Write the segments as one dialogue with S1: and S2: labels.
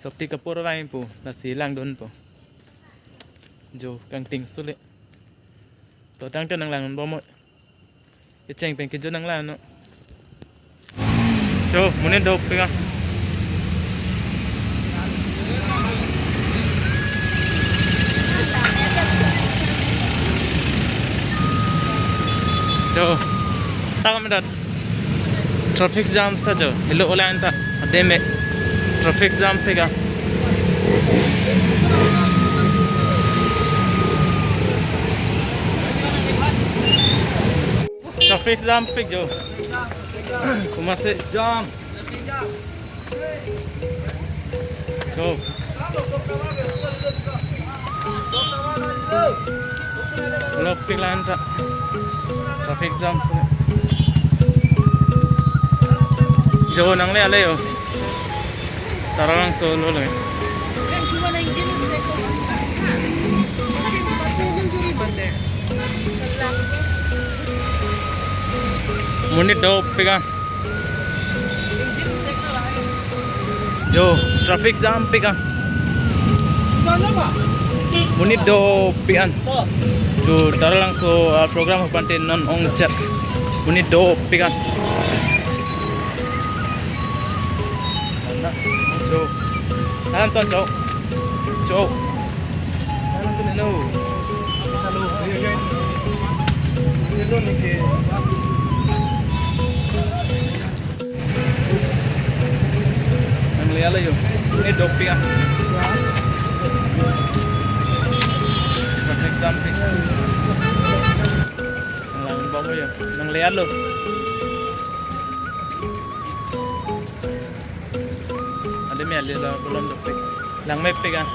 S1: seperti kapur lain po, nasilang doon po. Jo, kanting sulit. Totang to nang lang bomo. Iceng pen kejo nang lang no. Jo, mune do pega. Jo, tak mendat. Traffic jam saja. Hello ulan ta. Ade me traffic jam pega. Traffic jam peg jo. Kumase jam. Jo. Lopik lan ta. Traffic jam. Jo nang le ale yo. Taralangso lo le. Munit do pega. Jo traffic jam pega. Munit do pian. Jo taralangso program pante non ong chat. Munit do pega. Jo. Salam tuan Jo. Jo. Salam tuan no. Halo. Hello nike. Nang liala yo. Ini dopi ah. Next something. Nang bawa yo. Nang lialo. Ada me ali la belum dopi. Nang me pegang.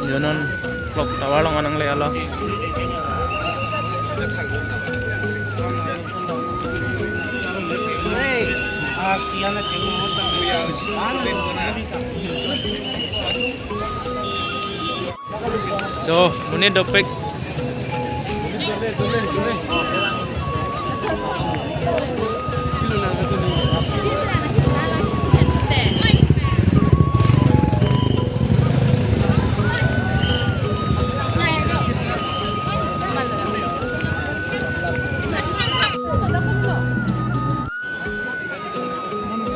S1: Jonon vlog tawalong anang le ala. So, muni dopek.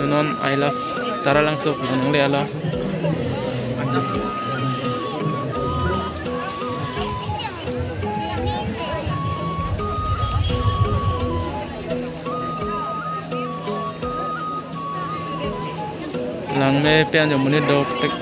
S1: Non I love taralangso anong le ala. Lang me pian jo munit do pek.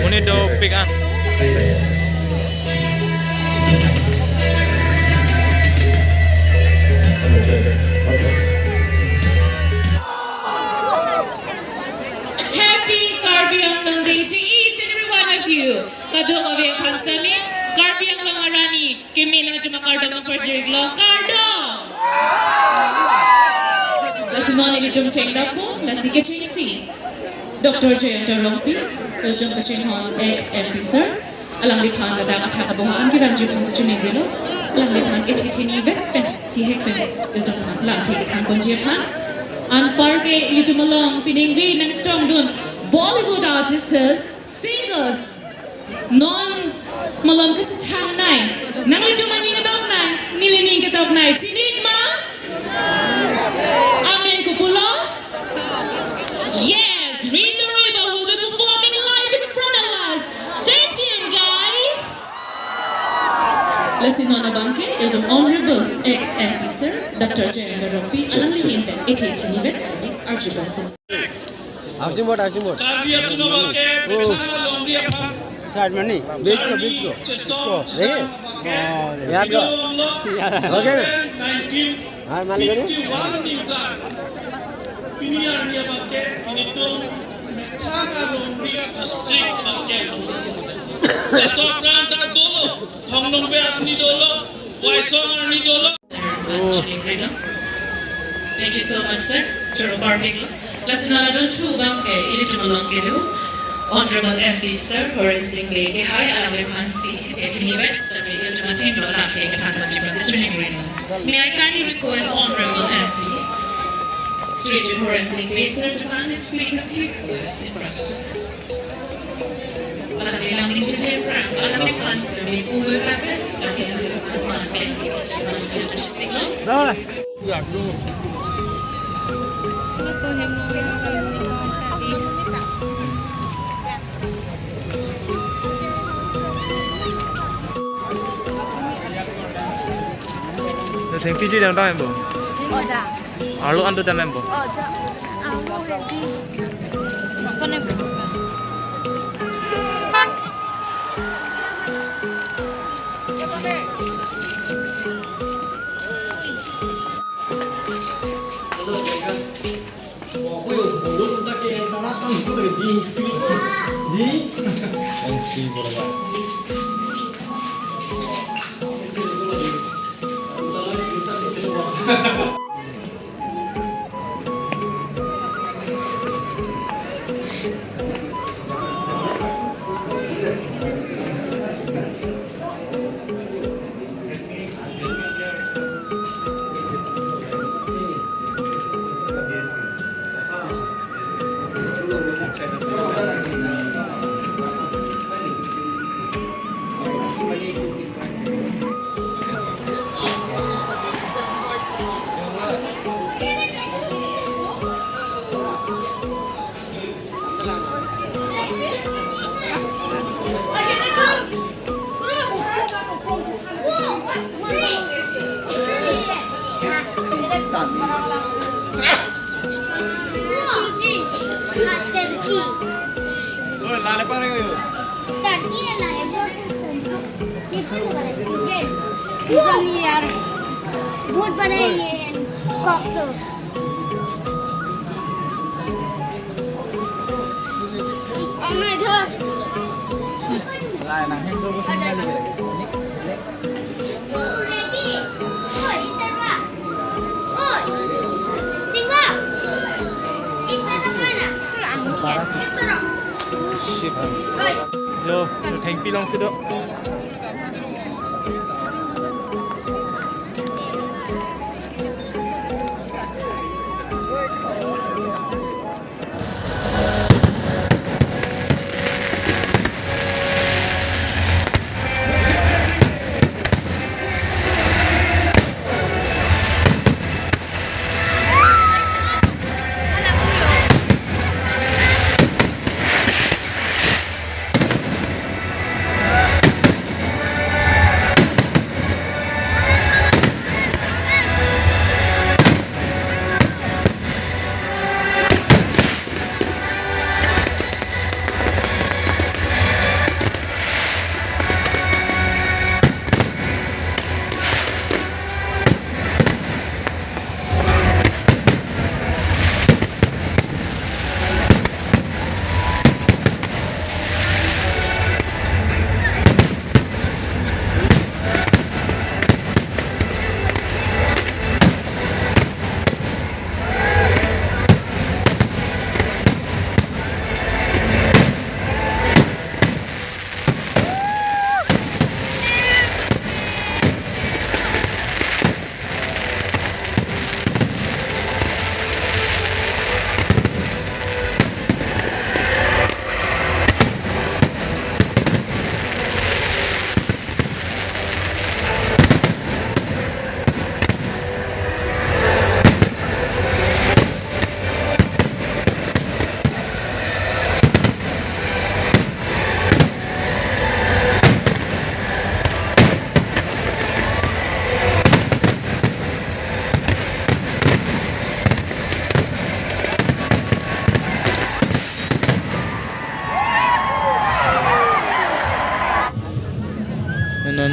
S1: Unido pick up.
S2: Happy karbi anglong day to each and every one of you. Kadung of yung pansami, karbi anglong arani, kimilang ito makardong ng projiglo, kardong! Lasi noni litum cheng dapo, lasi ke cheng si. Dr. J. Rompi, litum ka cheng hong ex-MP sir, alang lipan na dagat hakabuhaan, kirang jupan sa chunigrilo, alang lipan ititini pen, tihek pen, litum pan, lang tikitan pon jipan. Ang parke litum along piningvi ng strong dun, Bollywood artists, singers, non malam kacitang nai, nang litum maning adok nai, nilining katok nai, chinig ma? Amen kupulo? Yes, Rito Riba will be performing live in front of us. Stay tuned, guys. Listen on a banke, iltum honorable ex-MP sir, Dr. J. Rompi, alang lingin pen, iti study, Archibald.
S3: Asimot.
S4: Karbiya tuma banke, bekhana longriya pan.
S3: Side money. Bisko.
S4: Yaad lo. Okay. 1951 ningka. Piniya niya banke, inito mekhana longriya district banke. Eso pranta dolo, thongnong be apni dolo, waisong arni dolo.
S2: Thank you so much, sir. Choro Barbing. Last night, I don't two banke, ilitumulong kilo. Honorable MP sir, Horan Singh Lady, hi, Alawi Pansi, Tetini West, Iltumatino, Latte, Katamachi, Positioning Green. May I kindly request Honorable MP, Sri Horan Singh Lady, sir, to kindly speak a few words in front of us. Alawi Lamni Chipra, Alawi Pansi, who will have it, starting with one MP, which you must do to signal.
S1: Thằng phi đang đo em bộ. Alo ăn được em bộ.
S5: Con em
S4: Hello,
S6: बहुत बड़ा ये cocktail अम्मा इधर लाया ना हम लोग ready ओए इस तरफ ओए सिंगा इस तरफ ना इस तरफ
S1: Yo, nó thành pi long xí đó.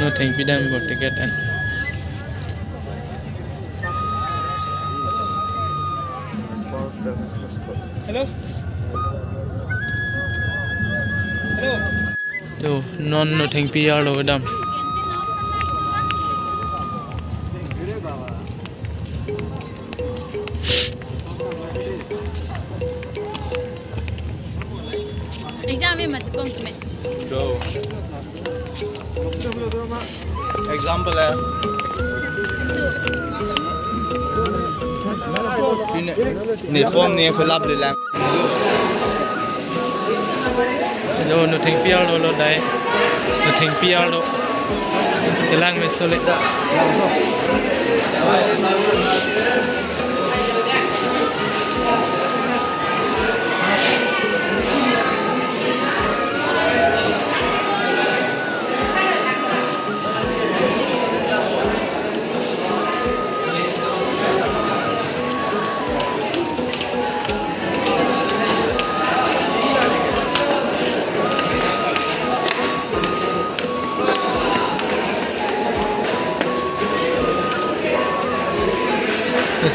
S1: No, thank you, damn, got ticket and.
S4: Hello? Hello?
S1: Yo, no, thank you, all over them.
S5: Exam में मत पंख में
S3: Go. Example है नहीं फॉर्म नहीं फिल अप ले लें
S1: जो no thank you, all over die. No thank you, all over. Kelang mesole.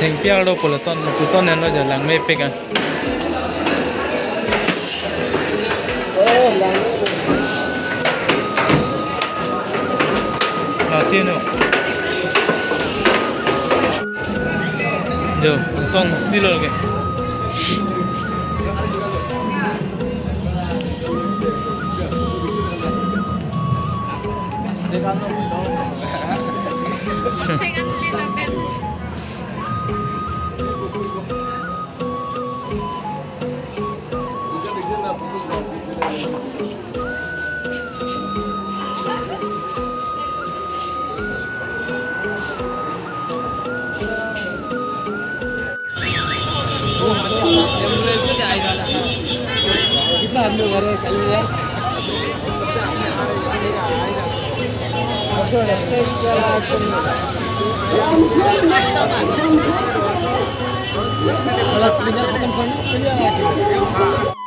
S1: Thank you, all over. Puson, and no jalan me pegang. चेनो जो song silol ke
S7: Kalau singer खत्म करना